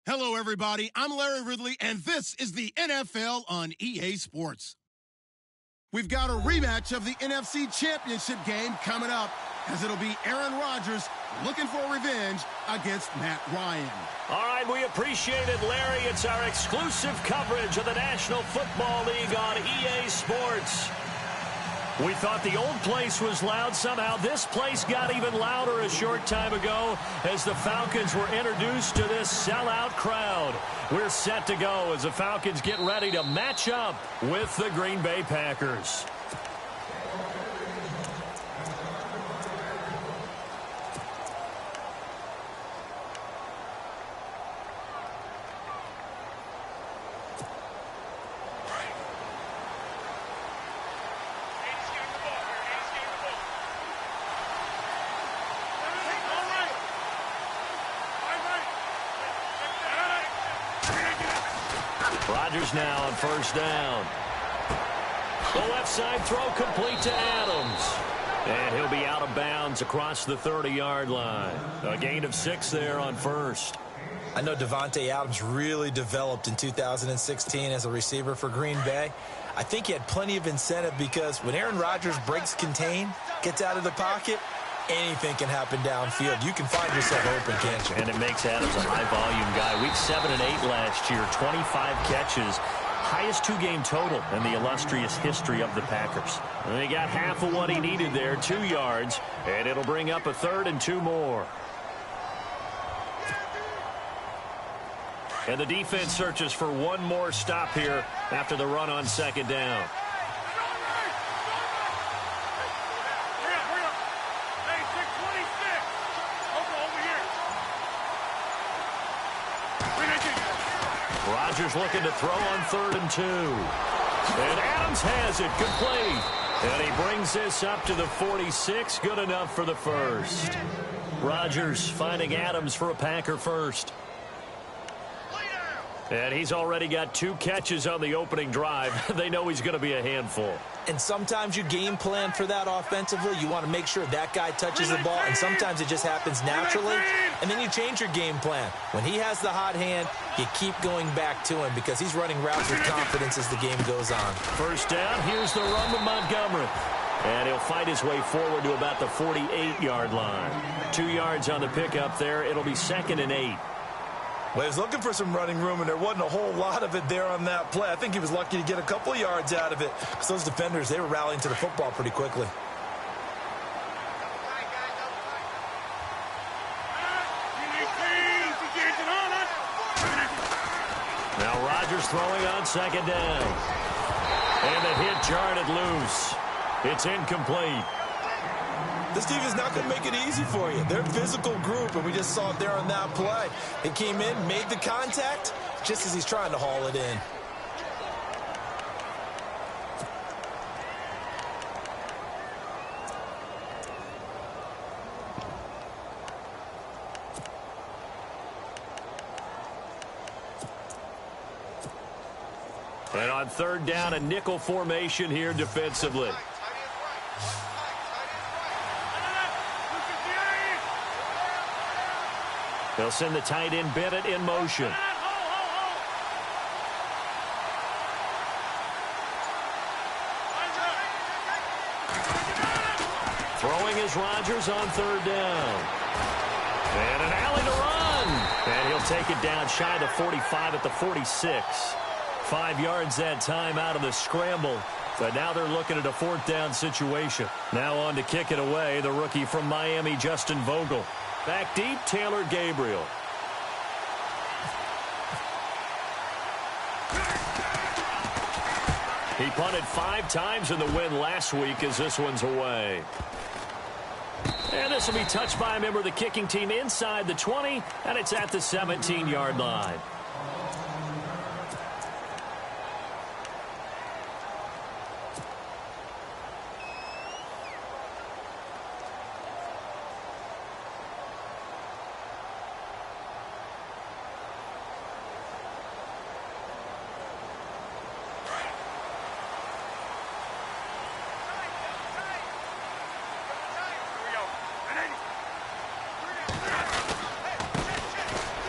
Hello, everybody. I'm Larry Ridley, and this is the NFL on EA Sports. We've got a rematch of the NFC Championship game coming up, as it'll be Aaron Rodgers looking for revenge against Matt Ryan. All right, we appreciate it, Larry. It's our exclusive coverage of the National Football League on EA Sports. We thought the old place was loud. Somehow this place got even louder a short time ago as the Falcons were introduced to this sellout crowd. We're set to go as the Falcons get ready to match up with the Green Bay Packers. Rodgers now on first down. The left side throw complete to Adams. And he'll be out of bounds across the 30-yard line. A gain of 6 there on first. I know Davante Adams really developed in 2016 as a receiver for Green Bay. I think he had plenty of incentive because when Aaron Rodgers breaks contain, gets out of the pocket, anything can happen downfield. You can find yourself open, can't you? And it makes Adams a high-volume guy. Week 7 and 8 last year, 25 catches. Highest two-game total in the illustrious history of the Packers. And he got half of what he needed there, 2 yards, and it'll bring up a 3rd and 2 more. And the defense searches for one more stop here after the run on second down. Rodgers looking to throw on 3rd and 2. And Adams has it complete. And he brings this up to the 46. Good enough for the first. Rodgers finding Adams for a Packer first. And he's already got 2 catches on the opening drive. They know he's going to be a handful. And sometimes you game plan for that offensively. You want to make sure that guy touches the ball, and sometimes it just happens naturally. And then you change your game plan. When he has the hot hand, you keep going back to him because he's running routes with confidence as the game goes on. First down, here's the run with Montgomery. And he'll fight his way forward to about the 48-yard line. 2 yards on the pickup there. It'll be 2nd and 8. Well, he was looking for some running room, and there wasn't a whole lot of it there on that play. I think he was lucky to get a couple of yards out of it because those defenders, they were rallying to the football pretty quickly. Now Rodgers throwing on second down. And the hit jarred it loose. It's incomplete. This team is not going to make it easy for you. They're a physical group, and we just saw it there on that play. They came in, made the contact, just as he's trying to haul it in. And on 3rd down, a nickel formation here defensively. They'll send the tight end Bennett in motion. Throwing is Rodgers on 3rd down. And an alley to run. And he'll take it down shy of the 45 at the 46. 5 yards that time out of the scramble. But now they're looking at a 4th down situation. Now on to kick it away, the rookie from Miami, Justin Vogel. Back deep, Taylor Gabriel. He punted 5 times in the win last week as this one's away. And this will be touched by a member of the kicking team inside the 20, and it's at the 17-yard line.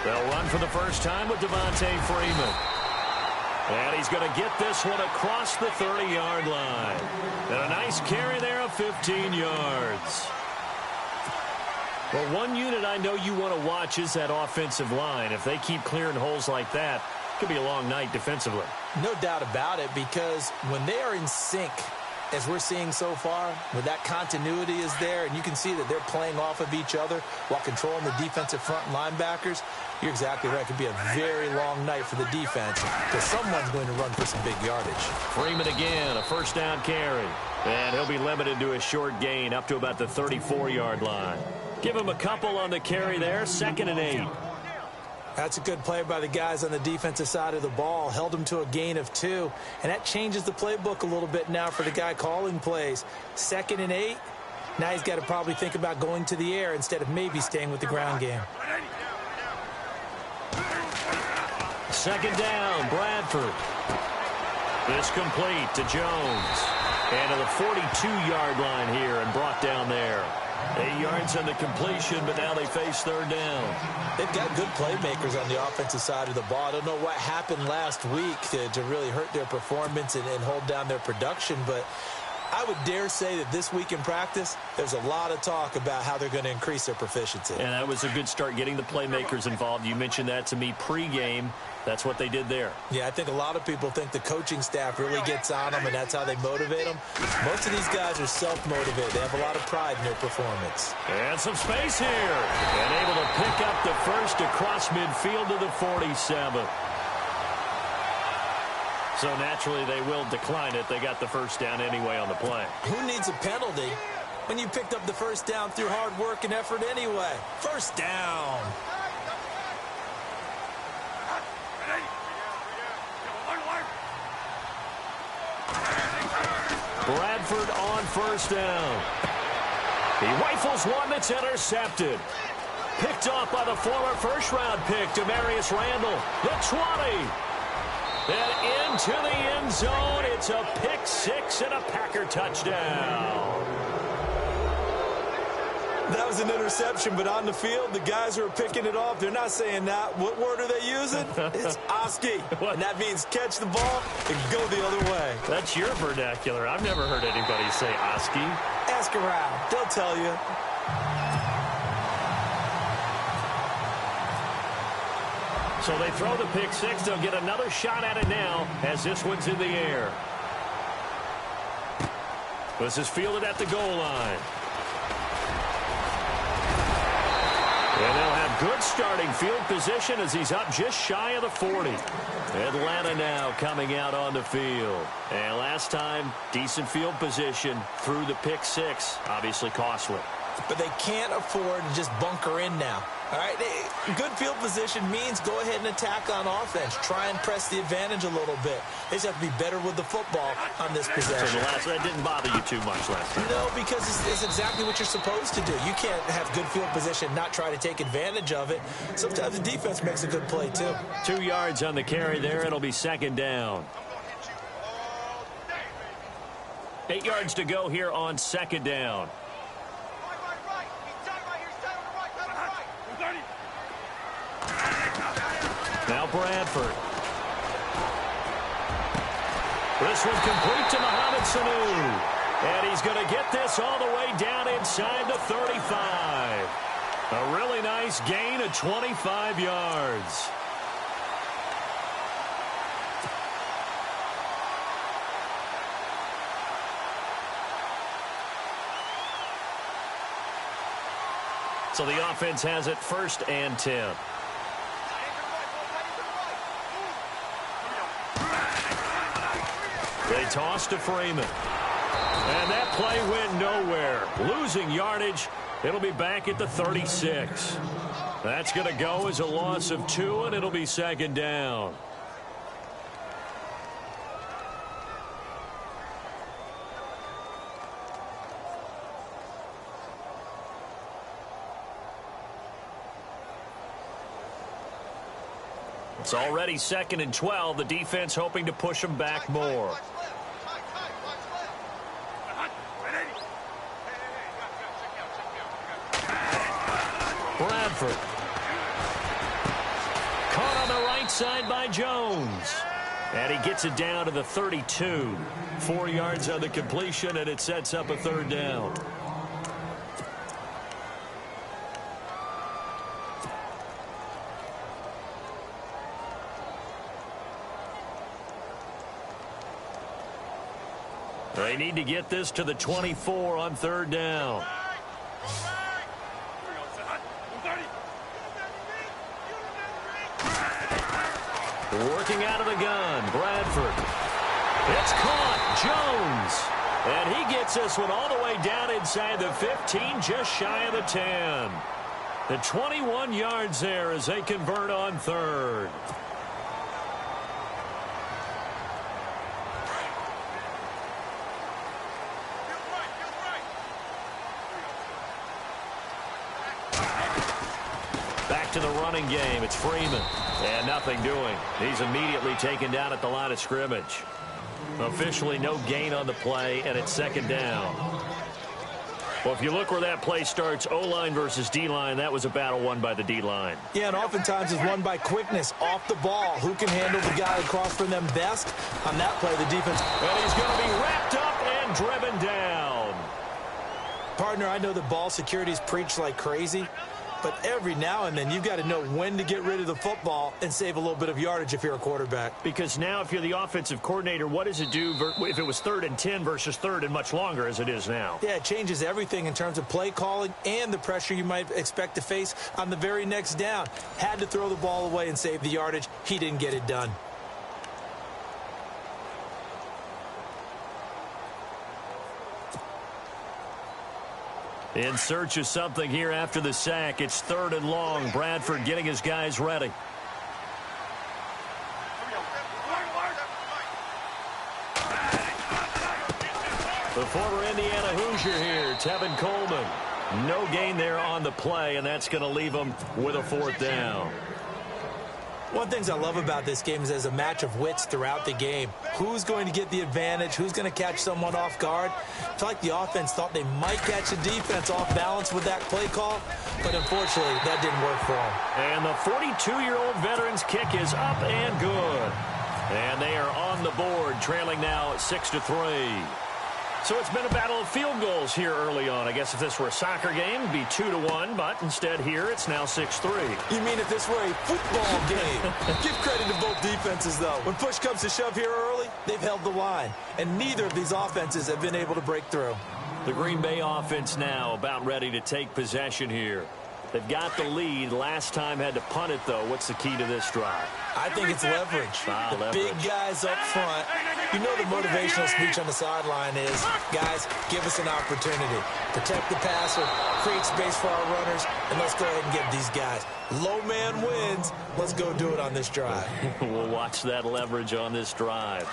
They'll run for the first time with Devontae Freeman. And he's going to get this one across the 30-yard line. And a nice carry there of 15 yards. Well, one unit I know you want to watch is that offensive line. If they keep clearing holes like that, it could be a long night defensively. No doubt about it, because when they are in sync, as we're seeing so far, where that continuity is there, and you can see that they're playing off of each other while controlling the defensive front linebackers, you're exactly right. It could be a very long night for the defense because someone's going to run for some big yardage. Freeman again, a first down carry. And he'll be limited to a short gain up to about the 34-yard line. Give him a couple on the carry there, 2nd and 8. That's a good play by the guys on the defensive side of the ball. Held them to a gain of 2. And that changes the playbook a little bit now for the guy calling plays. 2nd and 8. Now he's got to probably think about going to the air instead of maybe staying with the ground game. 2nd down, Bradford. This complete to Jones. And to the 42-yard line here and brought down there. 8 yards on the completion, but now they face 3rd down. They've got good playmakers on the offensive side of the ball. I don't know what happened last week to really hurt their performance and hold down their production, but I would dare say that this week in practice, there's a lot of talk about how they're going to increase their proficiency. And that was a good start, getting the playmakers involved. You mentioned that to me pregame. That's what they did there. Yeah, I think a lot of people think the coaching staff really gets on them, and that's how they motivate them. Most of these guys are self-motivated. They have a lot of pride in their performance. And some space here. And able to pick up the first across midfield to the 47. So naturally they will decline it. They got the first down anyway on the play. Who needs a penalty when you picked up the first down through hard work and effort anyway? First down. Bradford on first down. He rifles one that's intercepted. Picked off by the former first-round pick, Demarius Randall. The 20. And into the end zone. It's a pick six and a Packer touchdown. That was an interception, but on the field, the guys who are picking it off, they're not saying that. What word are they using? It's Oski. And that means catch the ball and go the other way. That's your vernacular. I've never heard anybody say Oski. Ask around. They'll tell you. So they throw the pick six. They'll get another shot at it now as this one's in the air. This is fielded at the goal line. And they'll have good starting field position as he's up just shy of the 40. Atlanta now coming out on the field. And last time, decent field position through the pick six. Obviously costly. But they can't afford to just bunker in now. All right, good field position means go ahead and attack on offense. Try and press the advantage a little bit. They just have to be better with the football on this possession. So that didn't bother you too much last time. No, because it's exactly what you're supposed to do. You can't have good field position, not try to take advantage of it. Sometimes the defense makes a good play, too. 2 yards on the carry there. It'll be second down. 8 yards to go here on second down. Now Bradford. This one complete to Mohamed Sanu. And he's going to get this all the way down inside the 35. A really nice gain of 25 yards. So the offense has it 1st and 10. They toss to Freeman. And that play went nowhere. Losing yardage. It'll be back at the 36. That's going to go as a loss of 2, and it'll be second down. It's already 2nd and 12. The defense hoping to push them back more. Bradford. right side by Jones. And he gets it down to the 32. 4 yards on the completion, and it sets up a third down. They need to get this to the 24 on third down. Working out of the gun, Bradford. It's caught, Jones. And he gets this one all the way down inside the 15, just shy of the 10. The 21 yards there as they convert on third. Back to the running game. It's Freeman. And nothing doing. He's immediately taken down at the line of scrimmage. Officially no gain on the play, and it's second down. Well, if you look where that play starts, O-line versus D-line, that was a battle won by the D-line. Yeah, and oftentimes it's won by quickness off the ball. Who can handle the guy across from them best? On that play, the defense. And he's going to be wrapped up and driven down. Partner, I know that ball security is preached like crazy, but every now and then you've got to know when to get rid of the football and save a little bit of yardage if you're a quarterback. Because now if you're the offensive coordinator, what does it do if it was 3rd and 10 versus 3rd and much longer as it is now? Yeah, it changes everything in terms of play calling and the pressure you might expect to face on the very next down. Had to throw the ball away and save the yardage. He didn't get it done. In search of something here after the sack. It's 3rd and long. Bradford getting his guys ready. The former Indiana Hoosier here, Tevin Coleman. No gain there on the play, and that's going to leave him with a 4th down. One of the things I love about this game is there's a match of wits throughout the game. Who's going to get the advantage? Who's going to catch someone off guard? I feel like the offense thought they might catch the defense off balance with that play call, but unfortunately, that didn't work for them. And the 42-year-old veteran's kick is up and good. And they are on the board, trailing now 6-3. So it's been a battle of field goals here early on. I guess if this were a soccer game, it'd be 2-1, but instead here it's now 6-3. You mean if this were a football game? Give credit to both defenses, though. When push comes to shove here early, they've held the line, and neither of these offenses have been able to break through. The Green Bay offense now about ready to take possession here. They've got the lead. Last time had to punt it, though. What's the key to this drive? I think it's leverage. The big guys up front. You know the motivational speech on the sideline is, guys, give us an opportunity. Protect the passer, create space for our runners, and let's go ahead and get these guys. Low man wins. Let's go do it on this drive. We'll watch that leverage on this drive.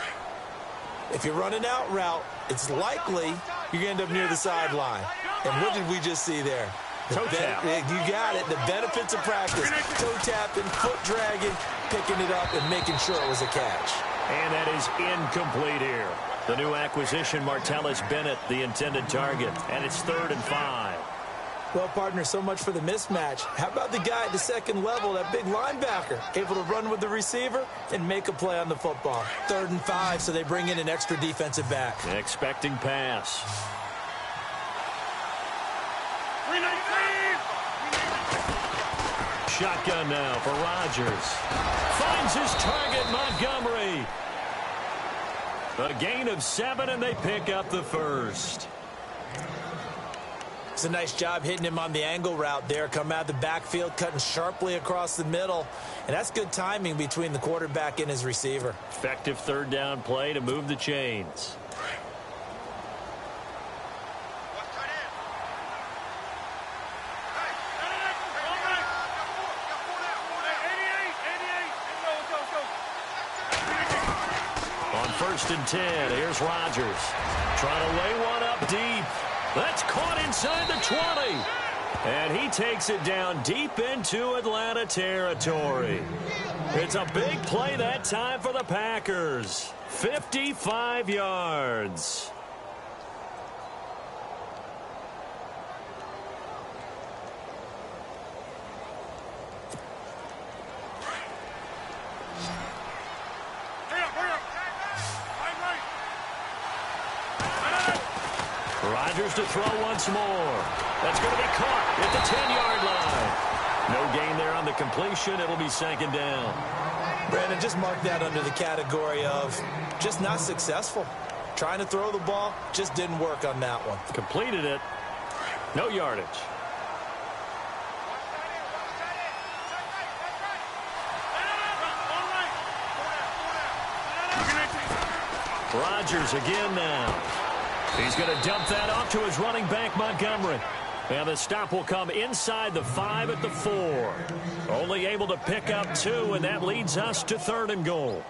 If you're running out route, it's likely you're going to end up near the sideline. And what did we just see there? Toe tap. You got it. The benefits of practice. Toe tapping, foot dragging, picking it up, and making sure it was a catch. And that is incomplete here. The new acquisition, Martellus Bennett, the intended target. And it's 3rd and 5. Well, partner, so much for the mismatch. How about the guy at the second level, that big linebacker, able to run with the receiver and make a play on the football? 3rd and 5, so they bring in an extra defensive back. Expecting pass. Shotgun now for Rodgers. Finds his target, Montgomery. A gain of 7, and they pick up the first. It's a nice job hitting him on the angle route there. Come out of the backfield, cutting sharply across the middle. And that's good timing between the quarterback and his receiver. Effective 3rd down play to move the chains. On 1st and 10, here's Rodgers. Trying to lay one up deep. That's caught inside the 20. And he takes it down deep into Atlanta territory. It's a big play that time for the Packers. 55 yards. Rodgers to throw once more. That's going to be caught at the 10-yard line. No gain there on the completion. It'll be second down. Brandon, just mark that under the category of just not successful. Trying to throw the ball, just didn't work on that one. Completed it. No yardage. Rodgers again now. He's going to dump that off to his running back, Montgomery. And the stop will come inside the 5 at the 4. Only able to pick up 2, and that leads us to 3rd and goal.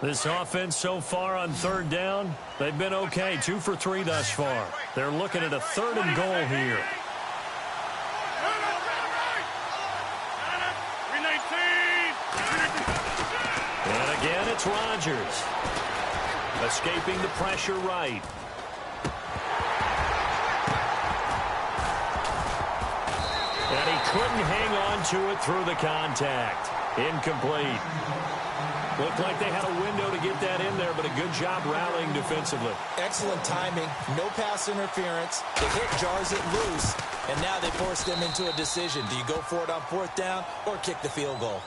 This offense so far on 3rd down, they've been okay. 2 for 3 thus far. They're looking at a 3rd and goal here. And again, it's Rodgers. Escaping the pressure right. And he couldn't hang on to it through the contact. Incomplete. Looked like they had a window to get that in there, but a good job rallying defensively. Excellent timing. No pass interference. The hit jars it loose, and now they force them into a decision. Do you go for it on 4th down or kick the field goal?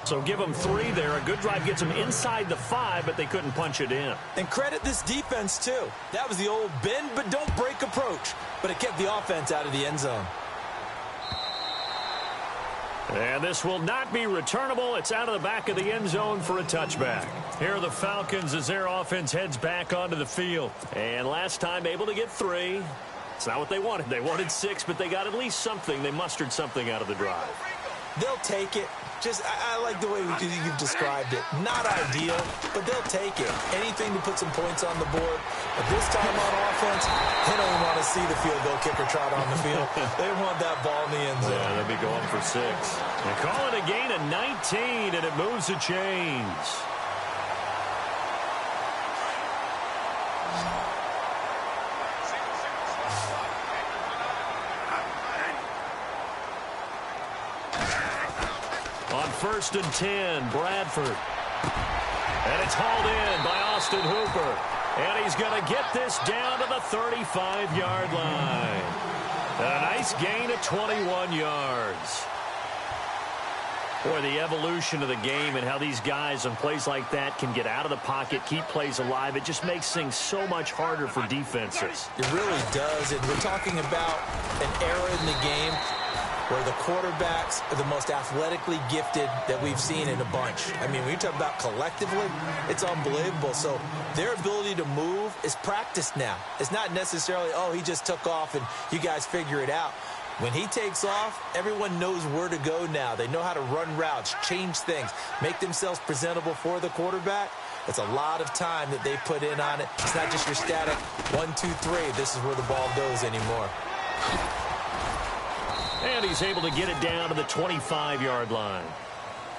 So give them 3 there. A good drive gets them inside the 5, but they couldn't punch it in. And credit this defense, too. That was the old bend but don't break approach, but it kept the offense out of the end zone. And this will not be returnable. It's out of the back of the end zone for a touchback. Here are the Falcons as their offense heads back onto the field. And last time able to get 3. It's not what they wanted. They wanted 6, but they got at least something. They mustered something out of the drive. They'll take it. I like the way you've described it. Not ideal, but they'll take it. Anything to put some points on the board. But this time on offense, they don't want to see the field goal kicker trot on the field. They want that ball in the end zone. Yeah, they'll be going for 6. They call it a gain of 19, and it moves the chains. On 1st and 10, Bradford. And it's hauled in by Austin Hooper. And he's going to get this down to the 35-yard line. A nice gain of 21 yards. Boy, the evolution of the game and how these guys on plays like that can get out of the pocket, keep plays alive, it just makes things so much harder for defenses. It really does. And we're talking about an era in the game where the quarterbacks are the most athletically gifted that we've seen in a bunch. I mean, when you talk about collectively, it's unbelievable. So their ability to move is practiced now. It's not necessarily, oh, he just took off and you guys figure it out. When he takes off, everyone knows where to go now. They know how to run routes, change things, make themselves presentable for the quarterback. It's a lot of time that they put in on it. It's not just your static 1, 2, 3. This is where the ball goes anymore. And he's able to get it down to the 25-yard line.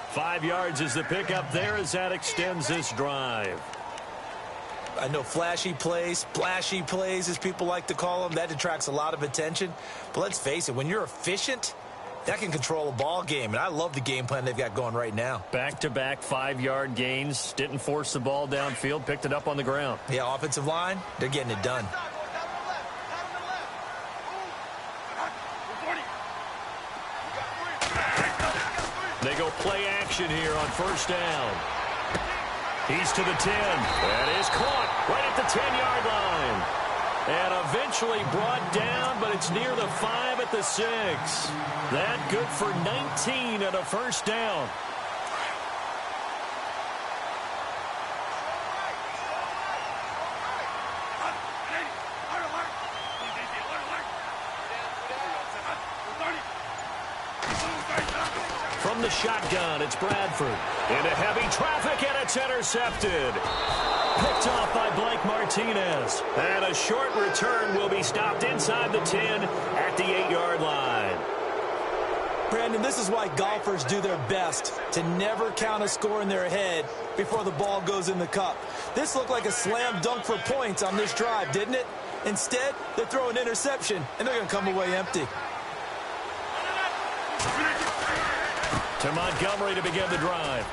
5 yards is the pickup there as that extends this drive. I know flashy plays, splashy plays, as people like to call them, that attracts a lot of attention. But let's face it, when you're efficient, that can control a ball game. And I love the game plan they've got going right now. Back-to-back 5-yard gains. Didn't force the ball downfield. Picked it up on the ground. Yeah, offensive line, they're getting it done. They go play action here on 1st down. He's to the 10. That is caught right at the 10-yard line. And eventually brought down, but it's near the 5 at the 6. That good for 19 and a 1st down. From the shotgun, it's Bradford. Into heavy traffic, and it's intercepted. Picked off by Blake Martinez. And a short return will be stopped inside the 10 at the 8-yard line. Brandon, this is why golfers do their best to never count a score in their head before the ball goes in the cup. This looked like a slam dunk for points on this drive, didn't it? Instead, they throw an interception, and they're going to come away empty. To Montgomery to begin the drive.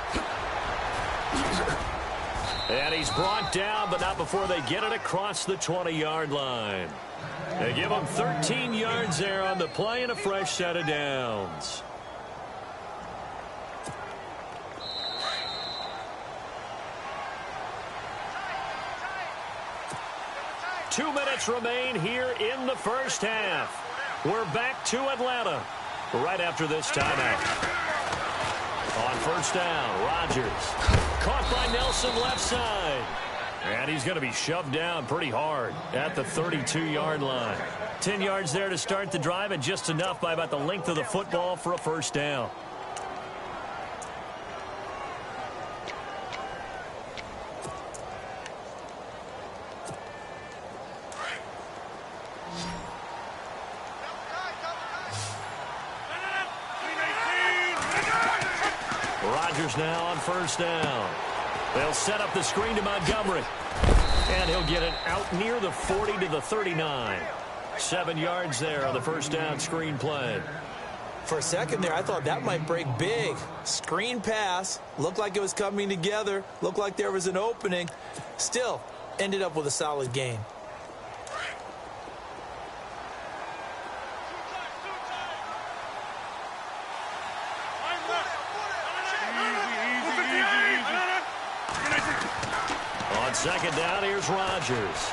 And he's brought down, but not before they get it across the 20-yard line. They give him 13 yards there on the play and a fresh set of downs. Two minutes remain here in the first half. We're back to Atlanta right after this timeout. On first down, Rodgers. Caught by Nelson left side. And he's going to be shoved down pretty hard at the 32-yard line. 10 yards there to start the drive, and just enough by about the length of the football for a first down. Rodgers now on first down. They'll set up the screen to Montgomery. And he'll get it out near the 40 to the 39. 7 yards there on the first down screen play. For a second there, I thought that might break big. Screen pass. Looked like it was coming together. Looked like there was an opening. Still, ended up with a solid gain. On second down, here's Rodgers.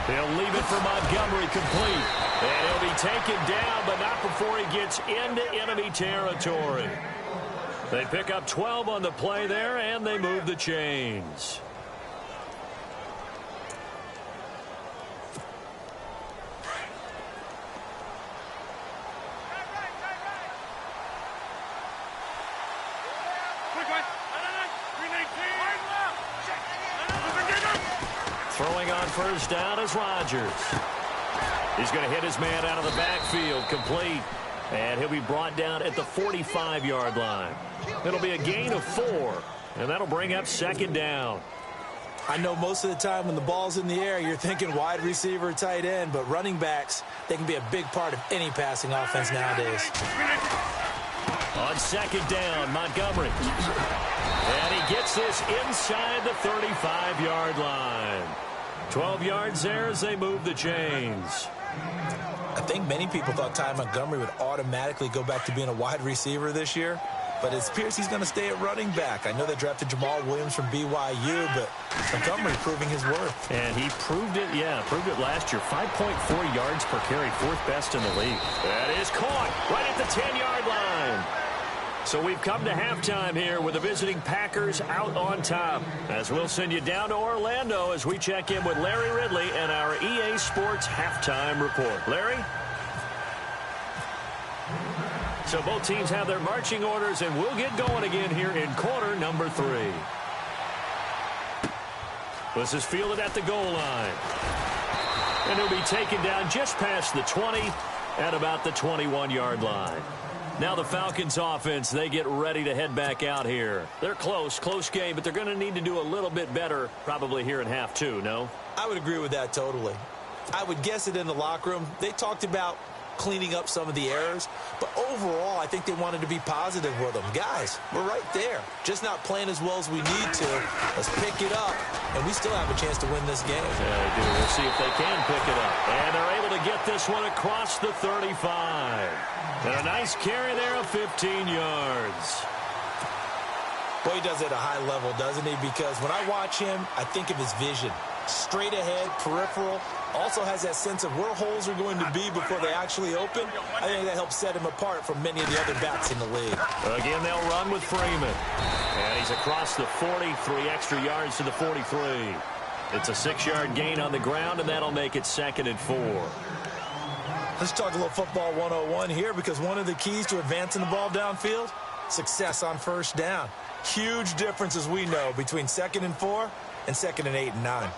He'll leave it for Montgomery complete. And he'll be taken down, but not before he gets into enemy territory. They pick up 12 on the play there, and they move the chains. Throwing on first down is Rodgers. He's going to hit his man out of the backfield, complete. And he'll be brought down at the 45-yard line. It'll be a gain of 4, and that'll bring up second down. I know most of the time when the ball's in the air, you're thinking wide receiver, tight end, but running backs, they can be a big part of any passing offense nowadays. On second down, Montgomery. And he gets this inside the 35-yard line. 12 yards there as they move the chains. I think many people thought Ty Montgomery would automatically go back to being a wide receiver this year, but it appears he's going to stay at running back. I know they drafted Jamal Williams from BYU, but Montgomery proving his worth. And he proved it, proved it last year. 5.4 yards per carry, 4th best in the league. That is caught right at the 10-yard line. So we've come to halftime here with the visiting Packers out on top. As we'll send you down to Orlando as we check in with Larry Ridley and our EA Sports halftime report. Larry? So both teams have their marching orders, and we'll get going again here in quarter number 3. This is fielded at the goal line. And he'll be taken down just past the 20 at about the 21-yard line. Now the Falcons offense, they get ready to head back out here. They're close game, but they're going to need to do a little bit better probably here in half 2, no? I would agree with that totally. I would guess it in the locker room. They talked about cleaning up some of the errors, but overall I think they wanted to be positive with them. Guys, we're right there. Just not playing as well as we need to. Let's pick it up, and we still have a chance to win this game. Yeah, they do. We'll see if they can pick it up. And they're able to get this one across the 35. And a nice carry there of 15 yards. Boy, he does it at a high level, doesn't he? Because when I watch him, I think of his vision. Straight ahead, peripheral. Also has that sense of where holes are going to be before they actually open. I think that helps set him apart from many of the other backs in the league. Again, they'll run with Freeman. And he's across the 40, 3 extra yards to the 43. It's a 6-yard gain on the ground, and that'll make it 2nd and 4. Let's talk a little football 101 here, because one of the keys to advancing the ball downfield, success on first down. Huge difference, as we know, between 2nd and 4 and 2nd and 8 and 9.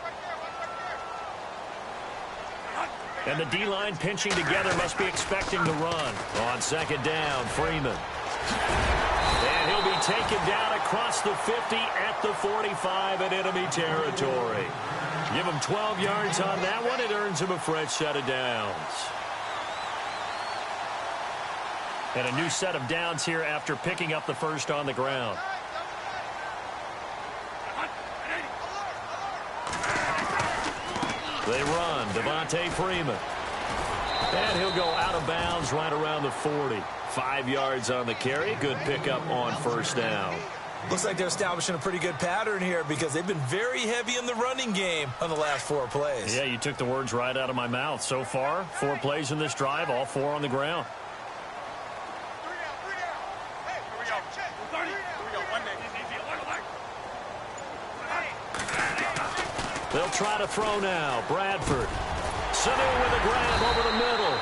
And the D-line pinching together must be expecting the run. On second down, Freeman. And he'll be taken down across the 50 at the 45 in enemy territory. Give him 12 yards on that one. It earns him a fresh set of downs. And a new set of downs here after picking up the first on the ground. They run. Devontae Freeman. And he'll go out of bounds right around the 40. 5 yards on the carry. Good pickup on first down. Looks like they're establishing a pretty good pattern here because they've been very heavy in the running game on the last 4 plays. Yeah, you took the words right out of my mouth. So far, 4 plays in this drive, all 4 on the ground. They'll try to throw now. Bradford. Sanu with a grab over the middle.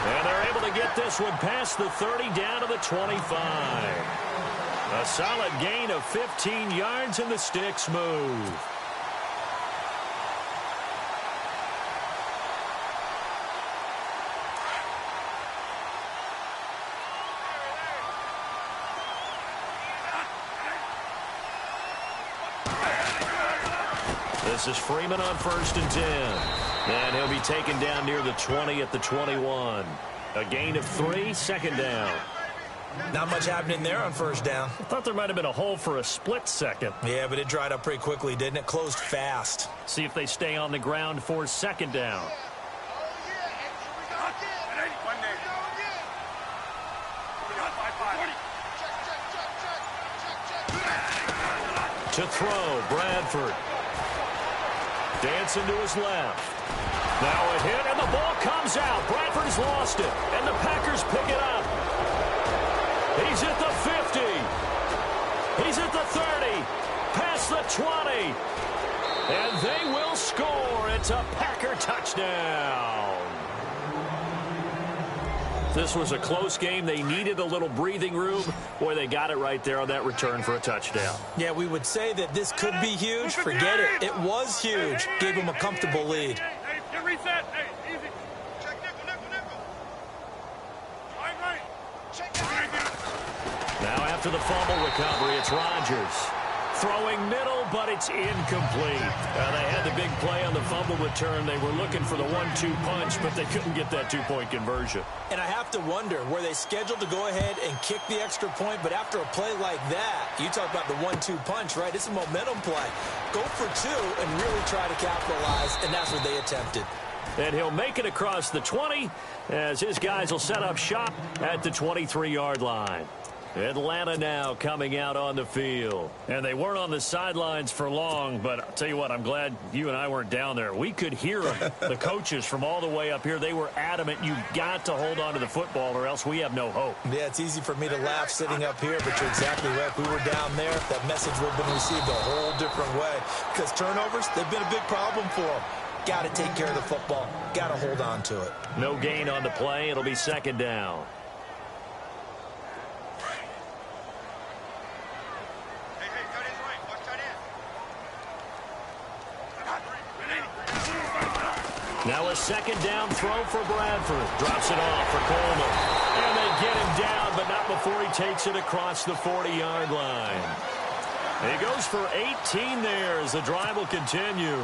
And they're able to get this one past the 30 down to the 25. A solid gain of 15 yards and the sticks move. This is Freeman on 1st and 10. And he'll be taken down near the 20 at the 21. A gain of 3, 2nd down. Not much happening there on 1st down. I thought there might have been a hole for a split second. Yeah, but it dried up pretty quickly, didn't it? Closed fast. See if they stay on the ground for 2nd down. To throw, Bradford. Dancing to his left. Now a hit, and the ball comes out. Bradford's lost it, and the Packers pick it up. He's at the 50. He's at the 30. Past the 20. And they will score. It's a Packer touchdown. This was a close game. They needed a little breathing room. Boy, they got it right there on that return for a touchdown. Yeah, we would say that this could be huge. Forget it. It was huge. Gave them a comfortable lead. Reset. Hey, easy. Check nickel. Right. Check. Now after the fumble recovery, it's Rodgers. Throwing middle, but it's incomplete. They had the big play on the fumble return. They were looking for the 1-2 punch, but they couldn't get that 2-point conversion. And I have to wonder, were they scheduled to go ahead and kick the extra point, but after a play like that, you talk about the 1-2 punch, right? It's a momentum play. Go for 2 and really try to capitalize, and that's what they attempted. And he'll make it across the 20 as his guys will set up shop at the 23-yard line. Atlanta now coming out on the field. And they weren't on the sidelines for long, but I'll tell you what, I'm glad you and I weren't down there. We could hear them, the coaches from all the way up here. They were adamant, you've got to hold on to the football or else we have no hope. Yeah, it's easy for me to laugh sitting up here, but you're exactly right. If we were down there, that message would have been received a whole different way. Because turnovers, they've been a big problem for them. Got to take care of the football. Got to hold on to it. No gain on the play. It'll be 2nd down. Now a 2nd down throw for Bradford. Drops it off for Coleman. And they get him down, but not before he takes it across the 40-yard line. He goes for 18 there as the drive will continue.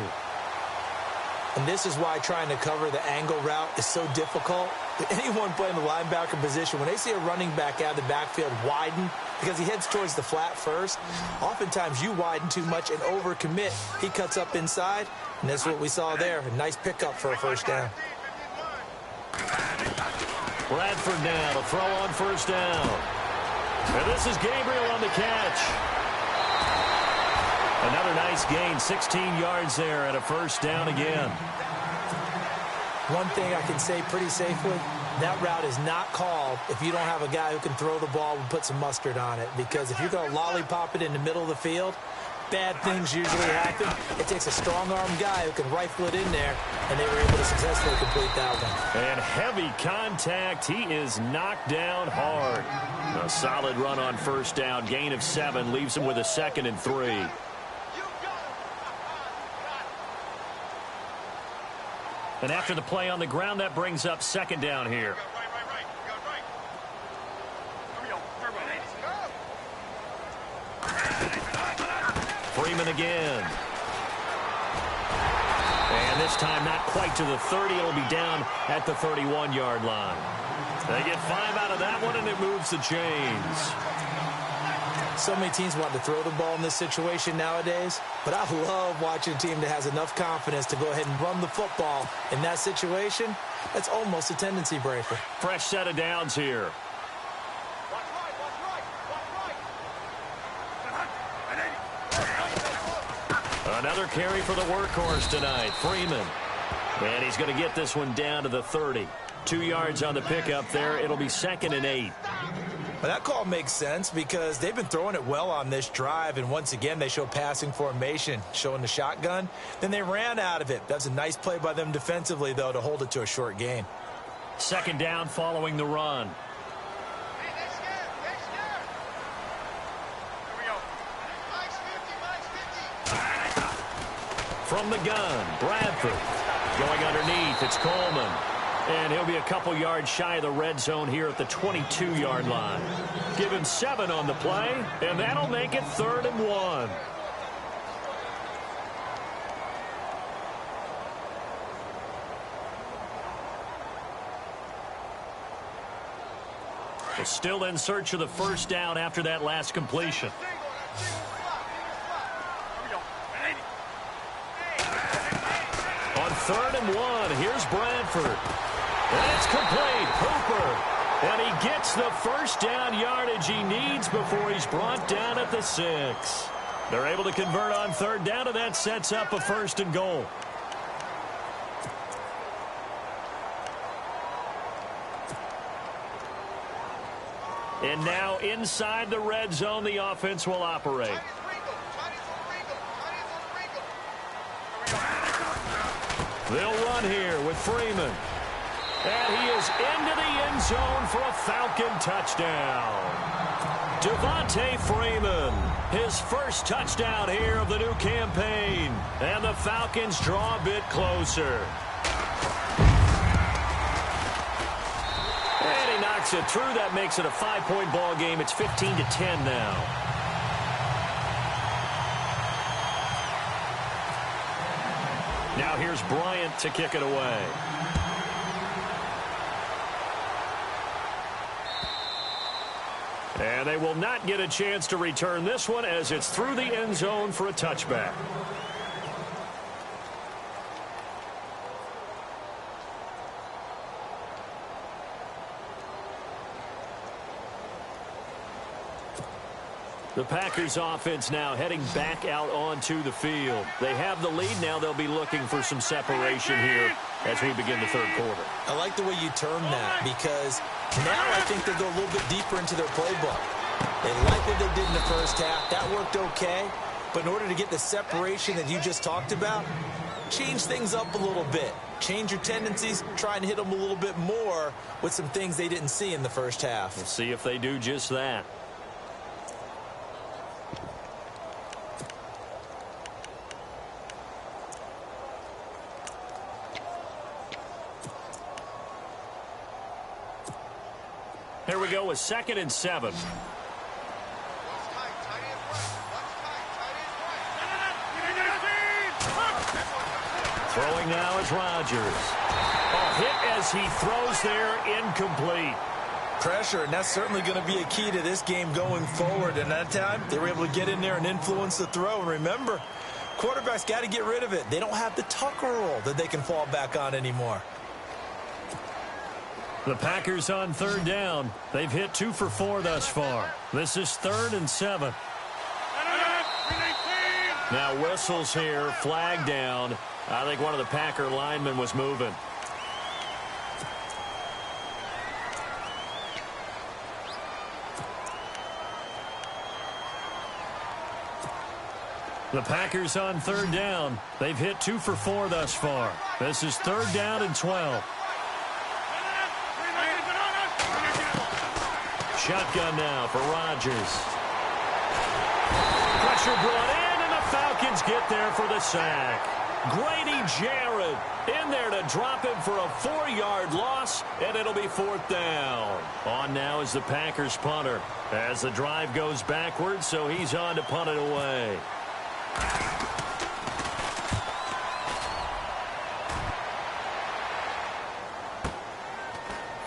And this is why trying to cover the angle route is so difficult. Anyone playing the linebacker position, when they see a running back out of the backfield widen, because he heads towards the flat first, oftentimes you widen too much and overcommit. He cuts up inside, and that's what we saw there. A nice pickup for a 1st down. Bradford now to throw on 1st down. And this is Gabriel on the catch. Another nice gain, 16 yards there and a 1st down again. One thing I can say pretty safely, that route is not called if you don't have a guy who can throw the ball and put some mustard on it. Because if you're going to lollipop it in the middle of the field, bad things usually happen. It takes a strong-arm guy who can rifle it in there, and they were able to successfully complete that one. And heavy contact. He is knocked down hard. A solid run on 1st down. Gain of 7 leaves him with a 2nd and 3. And after the play on the ground, that brings up 2nd down here. Freeman again. And this time not quite to the 30. It'll be down at the 31-yard line. They get 5 out of that one, and it moves the chains. So many teams want to throw the ball in this situation nowadays, but I love watching a team that has enough confidence to go ahead and run the football. In that situation, that's almost a tendency breaker. Fresh set of downs here. Another carry for the workhorse tonight, Freeman. And he's going to get this one down to the 30. 2 yards on the pickup there. It'll be 2nd and 8. Well, that call makes sense because they've been throwing it well on this drive, and once again they show passing formation, showing the shotgun. Then they ran out of it. That's a nice play by them defensively, though, to hold it to a short gain. 2nd down following the run. From the gun, Bradford. Going underneath, it's Coleman. And he'll be a couple yards shy of the red zone here at the 22-yard line. Give him 7 on the play, and that'll make it 3rd and 1. We're still in search of the first down after that last completion. On 3rd and 1, here's Bradford. And it's complete. Hooper. And he gets the first down yardage he needs before he's brought down at the 6. They're able to convert on 3rd down, and that sets up a 1st and goal. And now inside the red zone, the offense will operate. They'll run here with Freeman. And he is into the end zone for a Falcon touchdown. Devontae Freeman, his first touchdown here of the new campaign. And the Falcons draw a bit closer. And he knocks it through. That makes it a 5-point ball game. It's 15-10 now. Now here's Bryant to kick it away. And they will not get a chance to return this one as it's through the end zone for a touchback. The Packers offense now heading back out onto the field. They have the lead. Now they'll be looking for some separation here as we begin the 3rd quarter. I like the way you term that because now I think they go a little bit deeper into their playbook. They like what they did in the first half. That worked okay. But in order to get the separation that you just talked about, change things up a little bit. Change your tendencies. Try and hit them a little bit more with some things they didn't see in the first half. We'll see if they do just that. Here we go with 2nd and 7. Throwing now is Rodgers. A hit as he throws there, incomplete. Pressure, and that's certainly going to be a key to this game going forward. And that time, they were able to get in there and influence the throw. And remember, quarterbacks got to get rid of it. They don't have the Tucker rule that they can fall back on anymore. The Packers on 3rd down. They've hit 2 for 4 thus far. This is 3rd and 7. Now whistles here, flag down. I think one of the Packer linemen was moving. The Packers on 3rd down. They've hit 2 for 4 thus far. This is 3rd down and 12. Shotgun now for Rodgers. Pressure brought in, and the Falcons get there for the sack. Grady Jarrett in there to drop him for a 4-yard loss, and it'll be 4th down. On now is the Packers punter as the drive goes backwards, so he's on to punt it away.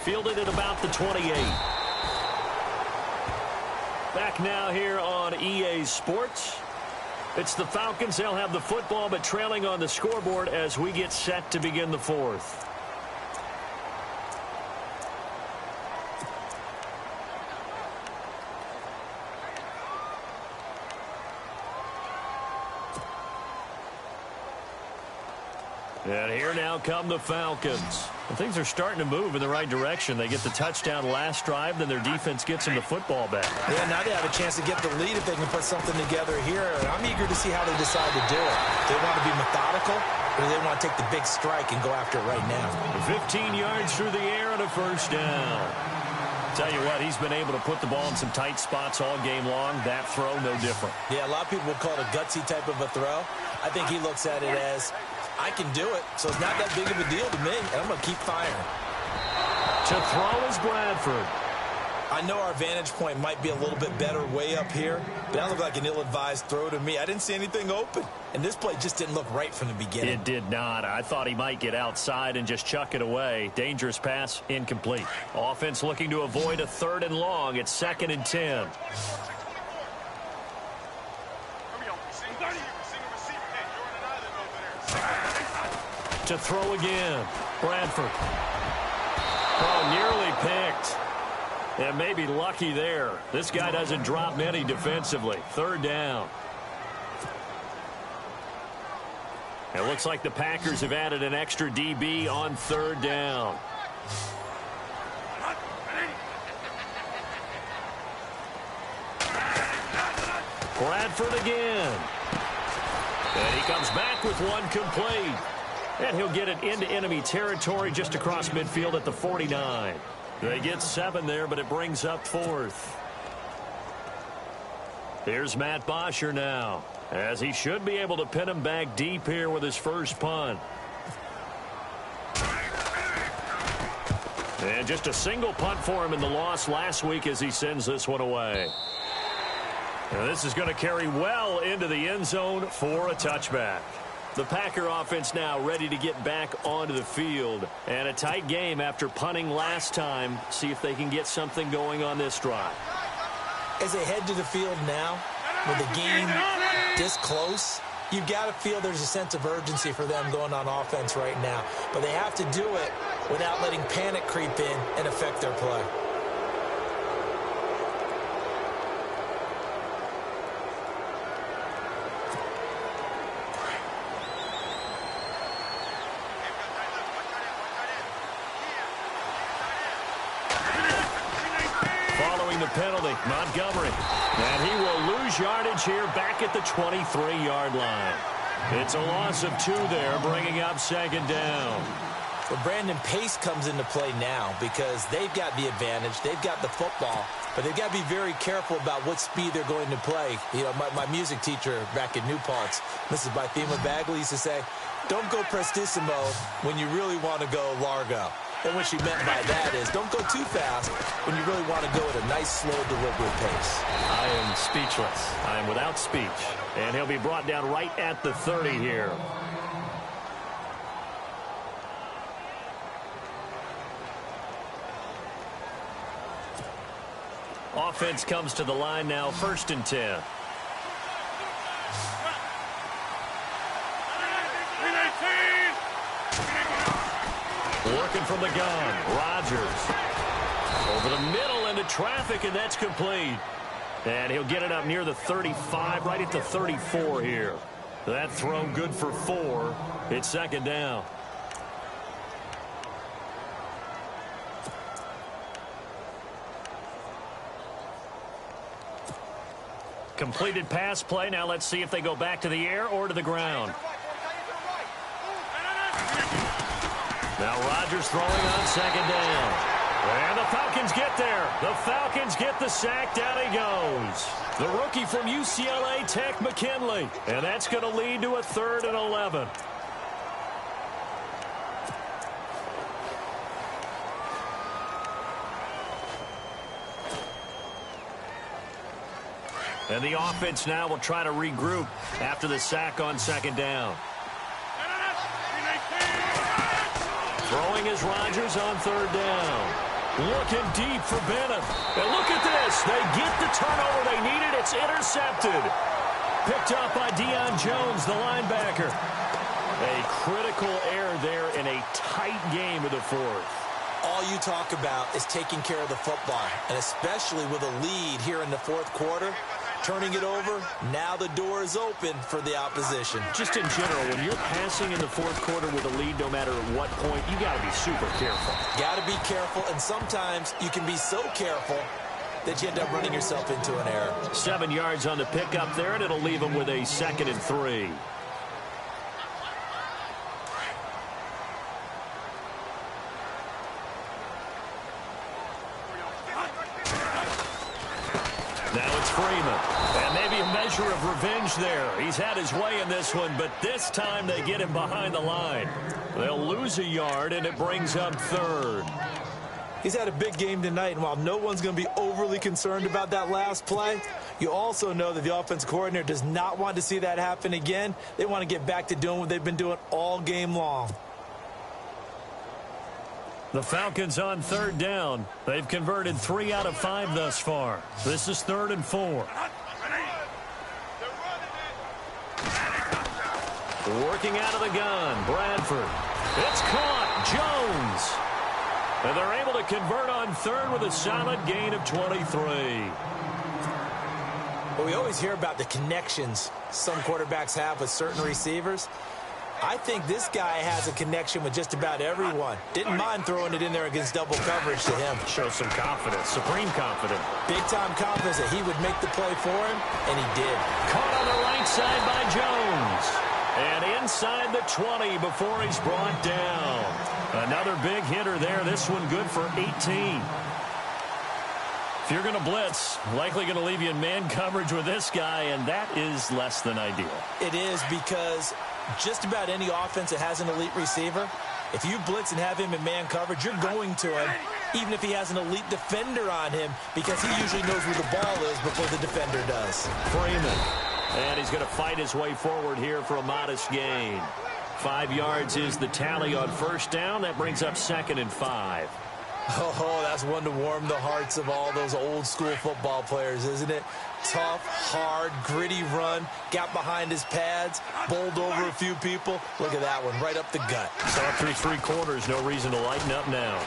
Fielded at about the 28. Back now here on EA Sports. It's the Falcons. They'll have the football, but trailing on the scoreboard as we get set to begin the fourth. And here now come the Falcons. And things are starting to move in the right direction. They get the touchdown last drive, then their defense gets them the football back. Yeah, now they have a chance to get the lead if they can put something together here. And I'm eager to see how they decide to do it. Do they want to be methodical, or do they want to take the big strike and go after it right now? 15 yards through the air and a first down. Tell you what, he's been able to put the ball in some tight spots all game long. That throw, no different. Yeah, a lot of people would call it a gutsy type of a throw. I think he looks at it as, I can do it, so it's not that big of a deal to me, and I'm going to keep firing. To throw is Bradford. I know our vantage point might be a little bit better way up here, but that looked like an ill-advised throw to me. I didn't see anything open, and this play just didn't look right from the beginning. It did not. I thought he might get outside and just chuck it away. Dangerous pass, incomplete. Offense looking to avoid a 3rd and long. It's 2nd and 10. To throw again. Bradford. Oh, nearly picked. And maybe lucky there. This guy doesn't drop many defensively. 3rd down. It looks like the Packers have added an extra DB on 3rd down. Bradford again. And he comes back with one complete. And he'll get it into enemy territory just across midfield at the 49. They get 7 there, but it brings up 4th. Here's Matt Bosher now, as he should be able to pin him back deep here with his first punt. And just a single punt for him in the loss last week as he sends this one away. And this is going to carry well into the end zone for a touchback. The Packer offense now ready to get back onto the field. And a tight game after punting last time. See if they can get something going on this drive. As they head to the field now, with the game this close, you've got to feel there's a sense of urgency for them going on offense right now. But they have to do it without letting panic creep in and affect their play. Penalty, Montgomery. And he will lose yardage here back at the 23-yard line. It's a loss of 2 there, bringing up 2nd down. Well, Brandon, pace comes into play now because they've got the advantage. They've got the football, but they've got to be very careful about what speed they're going to play. You know, my music teacher back at New Paltz, Mrs. Bythema Bagley, used to say, don't go prestissimo when you really want to go largo. And what she meant by that is don't go too fast when you really want to go at a nice, slow, deliberate pace. I am speechless. I am without speech. And he'll be brought down right at the 30 here. Offense comes to the line now, 1st and 10. Working from the gun, Rodgers. Over the middle into traffic, and that's complete. And he'll get it up near the 35, right at the 34 here. That throw good for 4. It's 2nd down. Completed pass play. Now let's see if they go back to the air or to the ground. Now Rodgers throwing on 2nd down. And the Falcons get there. The Falcons get the sack. Down he goes. The rookie from UCLA Tech, McKinley. And that's going to lead to a 3rd and 11. And the offense now will try to regroup after the sack on 2nd down. Throwing is Rodgers on 3rd down. Looking deep for Bennett. And look at this. They get the turnover they needed. It's intercepted. Picked up by Deion Jones, the linebacker. A critical error there in a tight game of the fourth. All you talk about is taking care of the football, and especially with a lead here in the fourth quarter. Turning it over, now the door is open for the opposition. Just in general, when you're passing in the fourth quarter with a lead, no matter at what point, you got to be super careful. Got to be careful, and sometimes you can be so careful that you end up running yourself into an error. 7 yards on the pickup there, and it'll leave them with a 2nd and 3. Now it's Freeman. And maybe a measure of revenge there. He's had his way in this one, but this time they get him behind the line. They'll lose a yard, and it brings up 3rd. He's had a big game tonight, and while no one's going to be overly concerned about that last play, you also know that the offensive coordinator does not want to see that happen again. They want to get back to doing what they've been doing all game long. The Falcons on 3rd down. They've converted 3 out of 5 thus far. This is 3rd and 4. Working out of the gun, Bradford. It's caught, Jones. And they're able to convert on 3rd with a solid gain of 23. Well, we always hear about the connections some quarterbacks have with certain receivers. I think this guy has a connection with just about everyone. Didn't mind throwing it in there against double coverage to him. Shows some confidence, supreme confidence. Big-time confidence that he would make the play for him, and he did. Caught on the right side by Jones. And inside the 20 before he's brought down. Another big hitter there. This one good for 18. If you're going to blitz, likely going to leave you in man coverage with this guy, and that is less than ideal. It is, because just about any offense that has an elite receiver, if you blitz and have him in man coverage, you're going to him, even if he has an elite defender on him, because he usually knows where the ball is before the defender does. Freeman. And he's going to fight his way forward here for a modest gain. 5 yards is the tally on 1st down. That brings up 2nd and 5. Oh, that's one to warm the hearts of all those old-school football players, isn't it? Tough, hard, gritty run, got behind his pads, bowled over a few people. Look at that one, right up the gut. Saw through 3 quarters, no reason to lighten up now.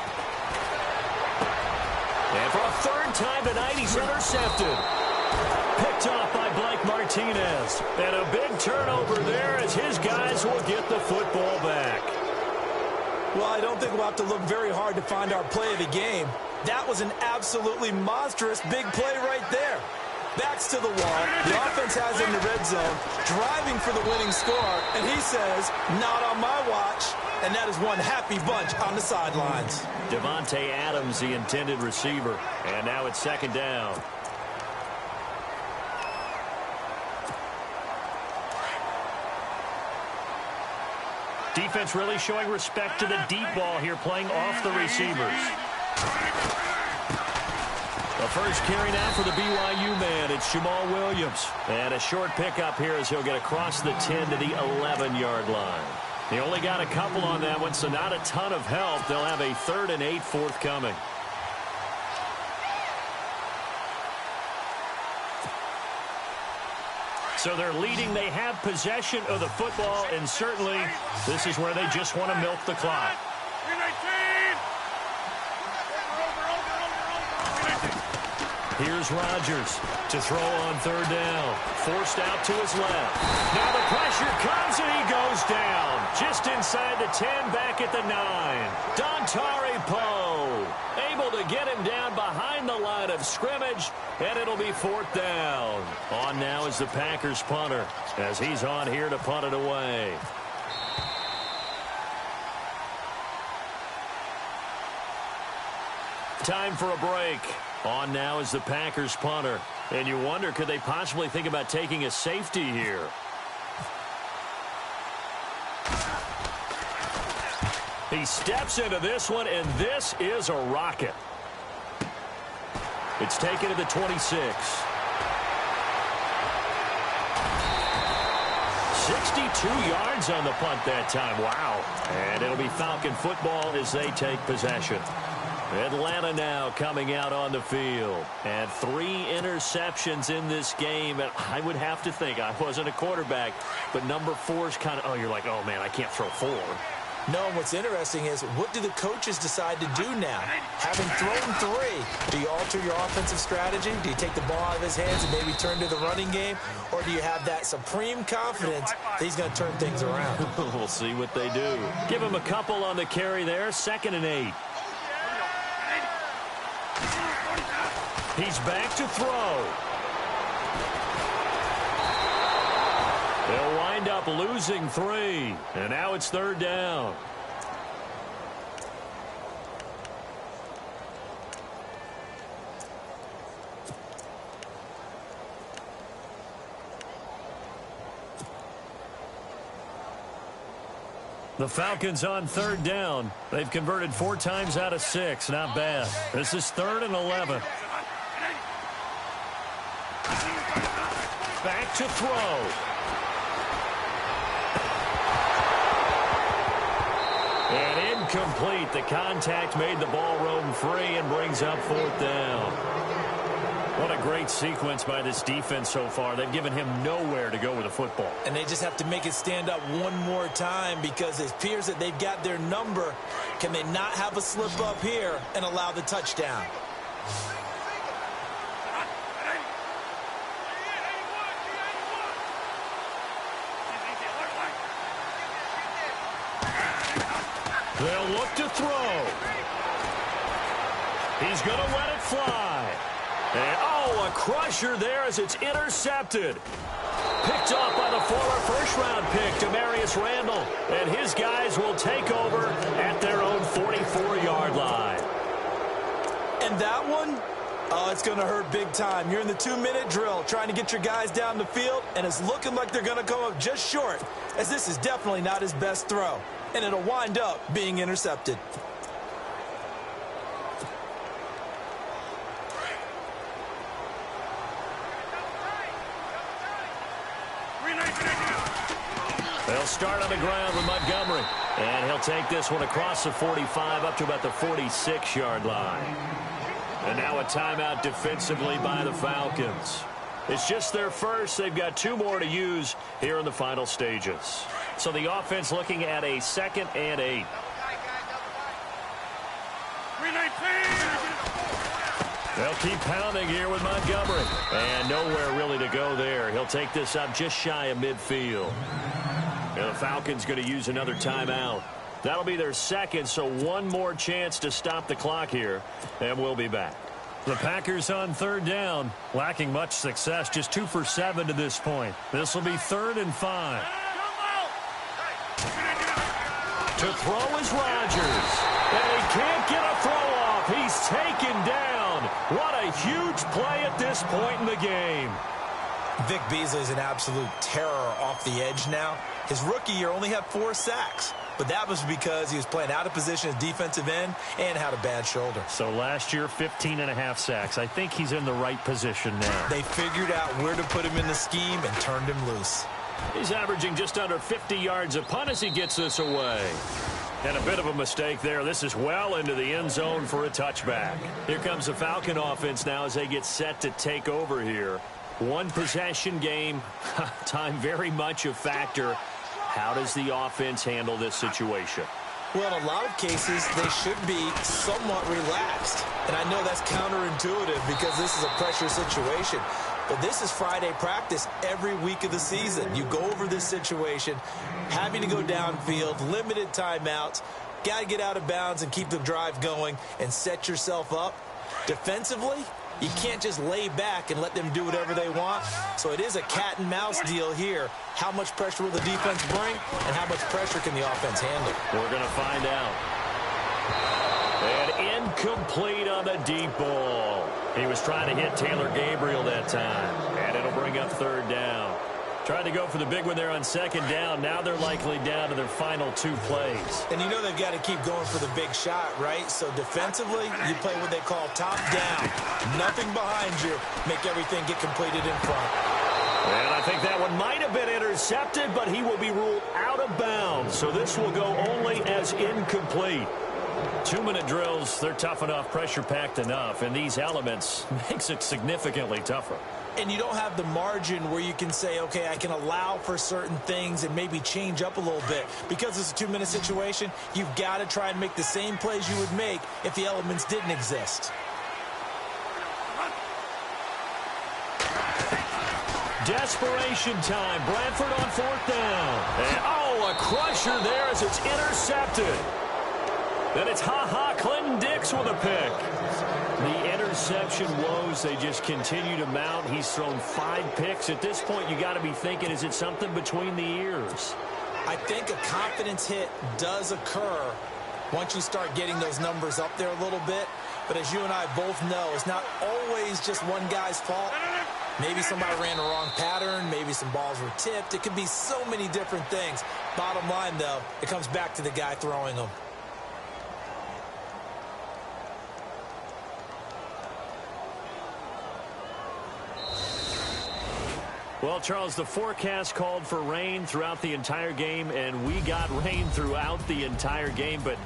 And for a 3rd time tonight, he's intercepted. Picked off by Blake Martinez. And a big turnover there as his guys will get the football back. Well, I don't think we'll have to look very hard to find our play of the game. That was an absolutely monstrous big play right there. Backs to the wall. The offense has it in the red zone, driving for the winning score, and he says, not on my watch. And that is one happy bunch on the sidelines. Devontae Adams, the intended receiver. And now it's 2nd down. Defense really showing respect to the deep ball here, playing off the receivers. The first carry now for the BYU man. It's Jamal Williams. And a short pickup here as he'll get across the 10 to the 11-yard line. They only got a couple on that one, so not a ton of help. They'll have a 3rd and 8 forthcoming. So they're leading. They have possession of the football, and certainly this is where they just want to milk the clock. Here's Rodgers to throw on 3rd down. Forced out to his left. Now the pressure comes, and he goes down. Just inside the 10, back at the 9. Dontari Poe able to get him down behind the line of scrimmage, and it'll be 4th down. On now is the Packers punter, as he's on here to punt it away. Time for a break. On now is the Packers punter. And you wonder, could they possibly think about taking a safety here? He steps into this one, and this is a rocket. It's taken to the 26. 62 yards on the punt that time. Wow. And it'll be Falcon football as they take possession. Atlanta now coming out on the field. And 3 interceptions in this game. And I would have to think, I wasn't a quarterback, but number 4 is kind of, oh, you're like, oh, man, I can't throw 4. No, what's interesting is, what do the coaches decide to do now? Having thrown 3, do you alter your offensive strategy? Do you take the ball out of his hands and maybe turn to the running game? Or do you have that supreme confidence that he's going to turn things around? We'll see what they do. Give him a couple on the carry there, 2nd and 8. He's back to throw. They'll wind up losing 3. And now it's 3rd down. The Falcons on 3rd down. They've converted 4 times out of 6. Not bad. This is 3rd and 11. Back to throw. And incomplete. The contact made the ball roam free and brings up 4th down. What a great sequence by this defense so far. They've given him nowhere to go with the football. And they just have to make it stand up one more time, because it appears that they've got their number. Can they not have a slip up here and allow the touchdown? They'll look to throw. He's going to let it fly. And, oh, a crusher there as it's intercepted. Picked off by the former first-round pick, Demarius Randall. And his guys will take over at their own 44-yard line. And that one, oh, it's going to hurt big time. You're in the 2-minute drill trying to get your guys down the field, and it's looking like they're going to come up just short, as this is definitely not his best throw. And it'll wind up being intercepted. They'll start on the ground with Montgomery. And he'll take this one across the 45 up to about the 46-yard line. And now a timeout defensively by the Falcons. It's just their first. They've got 2 more to use here in the final stages. So the offense looking at a 2nd and 8. They'll keep pounding here with Montgomery. And nowhere really to go there. He'll take this up just shy of midfield. And the Falcons going to use another timeout. That'll be their 2nd, so 1 more chance to stop the clock here. And we'll be back. The Packers on 3rd down, lacking much success, just 2 for 7 to this point. This will be 3rd and 5. To throw is Rodgers. And he can't get a throw off. He's taken down. What a huge play at this point in the game. Vic Beasley is an absolute terror off the edge now. His rookie year only had 4 sacks. But that was because he was playing out of position as defensive end and had a bad shoulder. So last year, 15.5 sacks. I think he's in the right position now. They figured out where to put him in the scheme and turned him loose. He's averaging just under 50 yards a punt as he gets this away. And a bit of a mistake there. This is well into the end zone for a touchback. Here comes the Falcon offense now as they get set to take over here. 1 possession game. Time very much a factor. How does the offense handle this situation? Well, in a lot of cases, they should be somewhat relaxed. And I know that's counterintuitive because this is a pressure situation. But this is Friday practice every week of the season. You go over this situation, having to go downfield, limited timeouts, got to get out of bounds and keep the drive going and set yourself up. Defensively, you can't just lay back and let them do whatever they want. So it is a cat and mouse deal here. How much pressure will the defense bring, and how much pressure can the offense handle? We're going to find out. And incomplete on the deep ball. He was trying to hit Taylor Gabriel that time. And it'll bring up 3rd down. Tried to go for the big one there on 2nd down. Now they're likely down to their final 2 plays. And you know they've got to keep going for the big shot, right? So defensively, you play what they call top down. Nothing behind you. Make everything get completed in front. And I think that one might have been intercepted, but he will be ruled out of bounds. So this will go only as incomplete. 2-minute drills, they're tough enough, pressure-packed enough, and these elements makes it significantly tougher. And you don't have the margin where you can say, okay, I can allow for certain things and maybe change up a little bit. Because it's a 2-minute situation, you've got to try and make the same plays you would make if the elements didn't exist. Desperation time. Bradford on 4th down. And, a crusher there as it's intercepted. Then it's Clinton Dix with a pick. The interception woes, they just continue to mount. He's thrown 5 picks. At this point, you got to be thinking, is it something between the ears? I think a confidence hit does occur once you start getting those numbers up there a little bit. But as you and I both know, it's not always just one guy's fault. Maybe somebody ran the wrong pattern. Maybe some balls were tipped. It could be so many different things. Bottom line, though, it comes back to the guy throwing them. Well, Charles, the forecast called for rain throughout the entire game, and we got rain throughout the entire game. But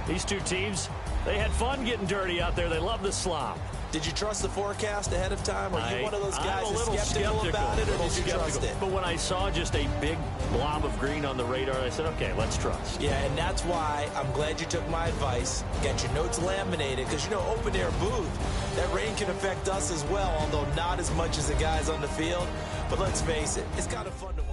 these two teams, they had fun getting dirty out there. They love the slop. Did you trust the forecast ahead of time? Are you one of those guys that's skeptical about it, or did you trust it? But when I saw just a big blob of green on the radar, I said, okay, let's trust. Yeah, and that's why I'm glad you took my advice. Get your notes laminated, because, open air booth, that rain can affect us as well, although not as much as the guys on the field. But let's face it, it's kind of fun to watch.